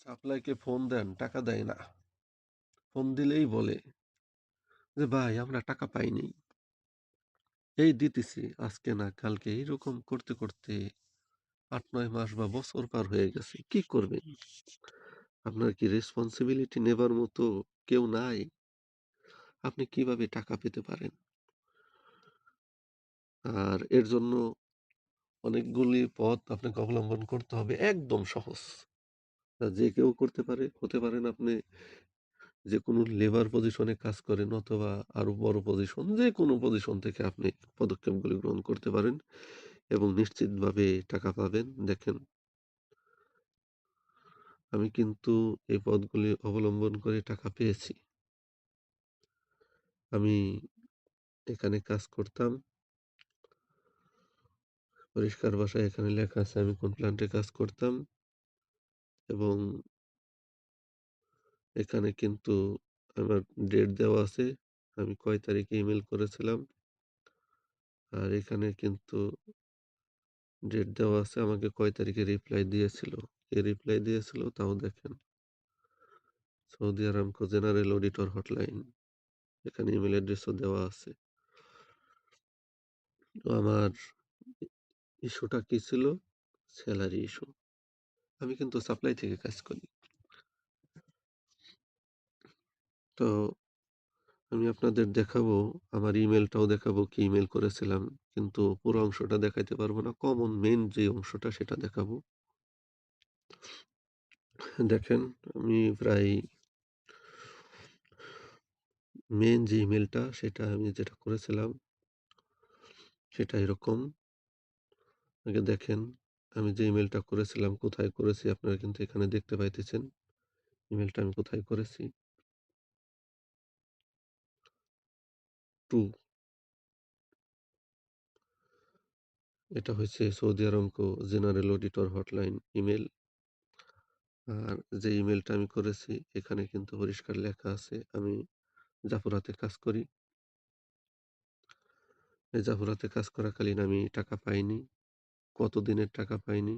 সাপ্লাইকে phone দেন, টাকা দেয় না। ফোন দিলেই বলে যে ভাই আমরা টাকা পাইনি, এই দিতেছি আজকে না কালকে। এইরকম করতে করতে 8-9 মাস বা বছর পার হয়ে গেছে। কি করবেন? আপনার কি রেসপন্সিবিলিটি নেবার মতো কেউ নাই? আপনি কিভাবে টাকা পেতে পারেন? আর এর জন্য অনেকগুলি পথ আপনাকে অবলম্বন করতে হবে, একদম সহজ। যে কেউ করতে পারে। হতে পারেন আপনি যে কোনো লেবার পজিশনে কাজ করেন, অথবা আরো বড় পজিশন, যে কোনো পজিশন থেকে আপনি পদক্ষেপগুলি গ্রহণ করতে পারেন এবং নিশ্চিতভাবে টাকা পাবেন। দেখেন, আমি কিন্তু এই পথগুলি অবলম্বন করে টাকা পেয়েছি। আমি এখানে কাজ করতাম, পরিষ্কার ভাষায় এখানে লেখা আছে আমি কোন প্ল্যান্টে কাজ করতাম, এবং এখানে কিন্তু আমার ডেট দেওয়া আছে, আমি কয় তারিখে ইমেল করেছিলাম। আর এখানে কিন্তু ডেট দেওয়া আছে আমাকে কয় তারিখে রিপ্লাই দিয়েছিল। কে রিপ্লাই দিয়েছিল তাও দেখেন, Saudi Aramco general auditor hotline. এখানে ইমেল অ্যাড্রেসও দেওয়া আছে। তো আমার ইস্যুটা কি ছিল? Salary issue. আমি কিন্তু সাপ্লাই থেকে কাজ করি। তো আমি আপনাদের দেখাবো, আমার ইমেলটাও দেখাবো কি ইমেল করেছিলাম, কিন্তু পুরো অংশটা দেখাইতে পারবো না। কমন মেন যে অংশটা সেটা দেখাবো। দেখেন, আমি প্রায় মেন যে ইমেলটা সেটা আমি যেটা করেছিলাম সেটা এরকম। আগে দেখেন, আমি যে ইমেলটা করেছিলাম কোথায় করেছি আপনারা কিন্তু এখানে দেখতে পাইতেছেন ইমেলটা আমি কোথায় করেছি। টু, এটা হচ্ছে Saudi Aramco general auditor hotline email. আর যে ইমেলটা আমি করেছি এখানে কিন্তু পরিষ্কার লেখা আছে আমি জাফুরাতে কাজ করি। এই জাফুরাতে কাজ করাকালীন আমি টাকা পাইনি। কতদিনের টাকা পাইনি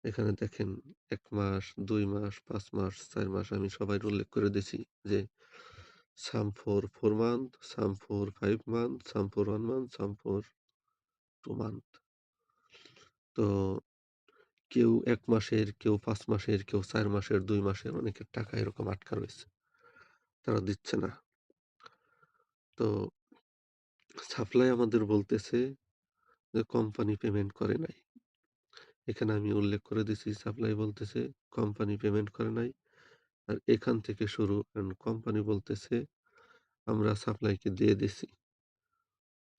এখানে দেখেন, 1 মাস, 2 মাস, 5 মাস, 4 মাস আমি সবাই উল্লেখ করে দিছি যে some for 4 month, some for 5 month, some for 1 month, some for 2 month। তো কেউ 1 মাসের, কেউ 5 মাসের, কেউ 4 মাসের, 2 মাসের, অনেকের টাকা এরকম আটকা রয়েছে। তারা দিচ্ছে না। তো সাপ্লাই আমাদের বলতেছে যে কোম্পানি পেমেন্ট করে নাই। এখানে আমি উল্লেখ করে দিছি সাপ্লাই বলতেছে কোম্পানি পেমেন্ট করে নাই। আর এখান থেকে শুরু, কোম্পানি বলতেছে আমরা সাপ্লাইকে দিয়ে দিছি।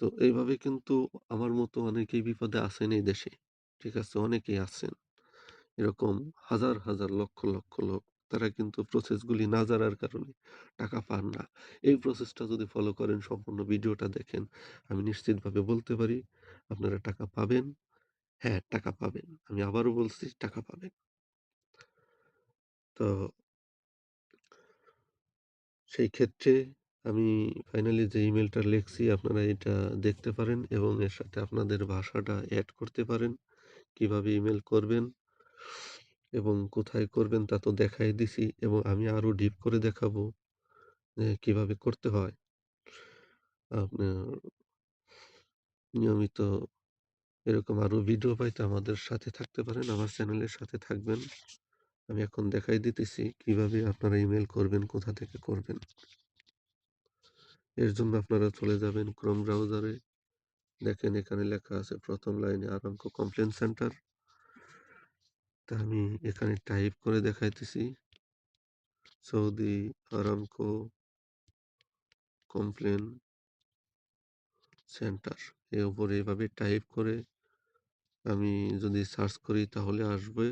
তো এইভাবে কিন্তু আমার মতো অনেকেই বিপদে আছেন এই দেশে। ঠিক আছে? অনেকেই আছেন। এরকম হাজার, হাজার, লক্ষ, লক্ষ লোক। তারা কিন্তু প্রসেসগুলি না জানার কারণে টাকা পান না। এই প্রসেসটা যদি ফলো করেন, সম্পূর্ণ ভিডিওটা দেখেন, আমি নিশ্চিতভাবে বলতে পারি আপনারা টাকা পাবেন। হ্যাঁ, টাকা পাবেন। আমি আবারও বলছি টাকা পাবেন। তো সেই ক্ষেত্রে আমি ফাইনালি যে ইমেলটা লিখছি আপনারা এটা দেখতে পারেন এবং এর সাথে আপনাদের ভাষাটা এড করতে পারেন। কিভাবে ইমেল করবেন এবং কোথায় করবেন তা তো দেখাই দিছি, এবং আমি আরো ডিপ করে দেখাবো যে কিভাবে করতে হয়। আপনার নিয়মিত এরকম আরো ভিডিও পাইতে আমাদের সাথে থাকতে পারেন, আমার চ্যানেলের সাথে থাকবেন। আমি এখন দেখাই দিতেছি কিভাবে আপনারা ইমেল করবেন, কোথা থেকে করবেন। এর জন্য আপনারা চলে যাবেন ক্রোম ব্রাউজারে। দেখেন এখানে লেখা আছে প্রথম লাইনে আরামকো কমপ্লেন সেন্টার। তা আমি এখানে টাইপ করে দেখাইতেছি সৌদি আরামকো কমপ্লেন সেন্টার। এর উপরে এভাবে টাইপ করে আমি যদি সার্চ করি তাহলে আসবে,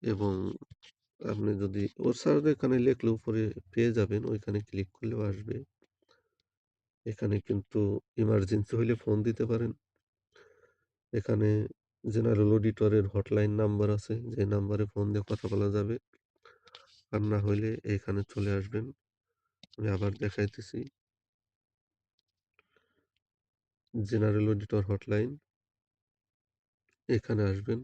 এবং আপনি যদি ওর সার্চ এখানে লিখলে উপরে পেয়ে যাবেন, ওইখানে ক্লিক করলেও আসবে। এখানে কিন্তু ইমার্জেন্সি হলে ফোন দিতে পারেন। এখানে জেনারেল অডিটরের হটলাইন নাম্বার আছে, যে নাম্বারে ফোন দিয়ে কথা বলা যাবে। আর না হইলে এখানে চলে আসবেন। আমি আবার দেখাইতেছি জেনারেল অডিটর হটলাইন, এখানে আসবেন।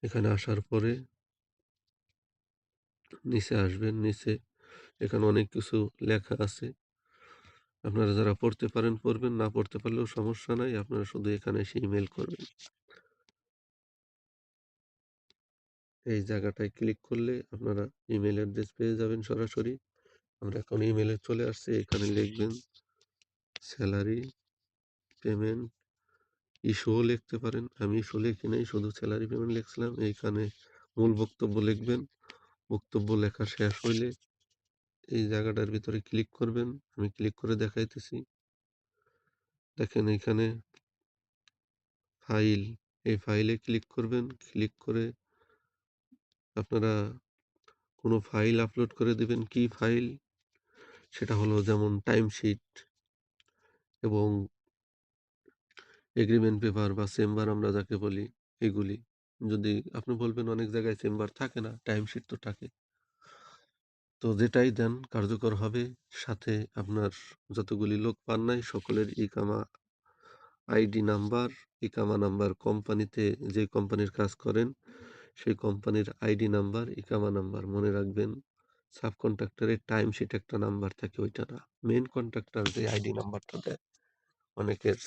এখানে আসার পরে নিচে আসবেন। নিচে এখানে অনেক কিছু লেখা আছে। আপনারা যারা পড়তে পারেন পড়বেন, না পড়তে পারলেও সমস্যা নাই। আপনারা শুধু এখানে এসে ইমেইল করবেন। এই জায়গাটায় ক্লিক করলে আপনারা ইমেইল অ্যাড্রেস পেয়ে যাবেন সরাসরি। আমরা এখন ইমেইলে চলে আসছি। এখানে লিখবেন স্যালারি পেমেন্ট ইস্যুও লিখতে পারেন। আমি ইস্যু লিখি নাই, শুধু স্যালারি পেমেন্ট লিখছিলাম। এইখানে মূল বক্তব্য লিখবেন। বক্তব্য লেখা শেষ হইলে এই জায়গাটার ভিতরে ক্লিক করবেন। আমি ক্লিক করে দেখাইতেছি। দেখেন এখানে ফাইল, এই ফাইলে ক্লিক করবেন। ক্লিক করে আপনারা কোনো ফাইল আপলোড করে দিবেন। কি ফাইল? সেটা হলো যেমন টাইমশিট এবং এগ্রিমেন্ট পেপার বা চেম্বার আমরা যাকে বলি এগুলি। যদি আপনি বলবেন অনেক জায়গায় চেম্বার থাকে না, টাইমশিট তো থাকে। তো যেটাই দেন কার্যকর হবে। সাথে আপনার যতগুলি লোক পান নাই সকলের ইকামা আইডি নাম্বার, ইকামা নাম্বার, কোম্পানিতে যে কোম্পানির কাজ করেন সেই কোম্পানির আইডি নাম্বার, ইকামা নাম্বার মনে রাখবেন। সাবকন্ট্রাক্টরের টাইমশিট একটা নাম্বার থাকে, ওইটা না। মেইন কন্ট্রাক্টর যে আইডি নাম্বারটা দেয়, অনেকের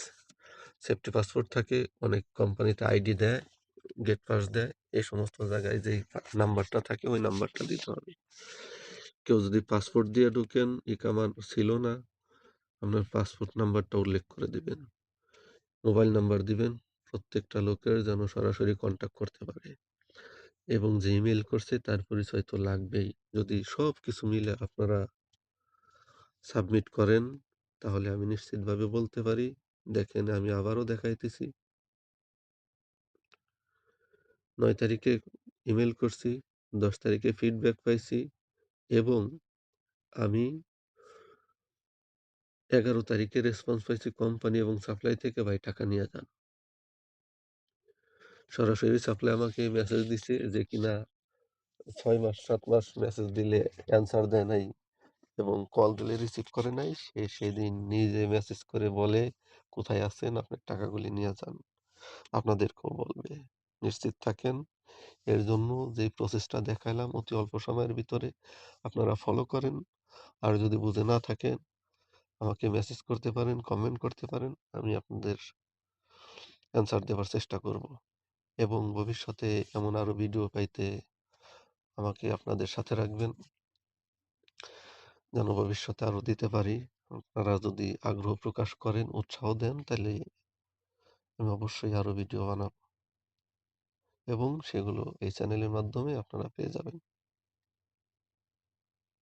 সেফটি পাসপোর্ট থাকে, অনেক কোম্পানিতে আইডি দেয়, গেট পাস দেয়। এই সমস্ত জায়গায় যে নাম্বারটা থাকে ওই নাম্বারটা দিতে হবে। কেউ যদি পাসপোর্ট দিয়ে ঢুকেন, ইকামা ছিল না, আপনার পাসপোর্ট নাম্বারটা উল্লেখ করে দিবেন। মোবাইল নাম্বার দিবেন, প্রত্যেকটা লোকের যেন সরাসরি কন্ট্যাক্ট করতে পারে। এবং যে ইমেল করছে তার পরিচয় তো লাগবেই। যদি সব কিছু মিলে আপনারা সাবমিট করেন তাহলে আমি নিশ্চিতভাবে বলতে পারি, দেখেন আমি আবারও দেখাইতেছি। 9 তারিখে ইমেল করছি, 10 তারিখে ফিডব্যাক পাইছি এবং আমি 11 তারিখে রেসপন্স পাইছি কোম্পানি এবং সাপ্লাই থেকে, ভাই টাকা নিয়ে যান। সরাসরি সাপ্লাই আমাকে মেসেজ দিছে যে কিনা 6 মাস 7 মাস মেসেজ দিলে অ্যান্সার দেয় নাই এবং কল দিলে রিসিভ করে নাই। সে সেদিন নিজে মেসেজ করে বলে কোথায় আছেন, আপনার টাকাগুলি নিয়ে যান। আপনাদেরকেও বলবে। নিশ্চিত থাকেন। এর জন্য যে প্রসেসটা দেখাইলাম অতি অল্প সময়ের ভিতরে আপনারা ফলো করেন। আর যদি বুঝে না থাকেন আমাকে মেসেজ করতে পারেন, কমেন্ট করতে পারেন। আমি আপনাদের অ্যান্সার দেওয়ার চেষ্টা করব এবং ভবিষ্যতে এমন আরো ভিডিও পাইতে আমাকে আপনাদের সাথে রাখবেন যেন ভবিষ্যতে আরো দিতে পারি। আপনারা যদি আগ্রহ প্রকাশ করেন, উৎসাহ দেন, তাহলে আমি অবশ্যই আরো ভিডিও বানাবো এবং সেগুলো এই চ্যানেলের মাধ্যমে আপনারা পেয়ে যাবেন।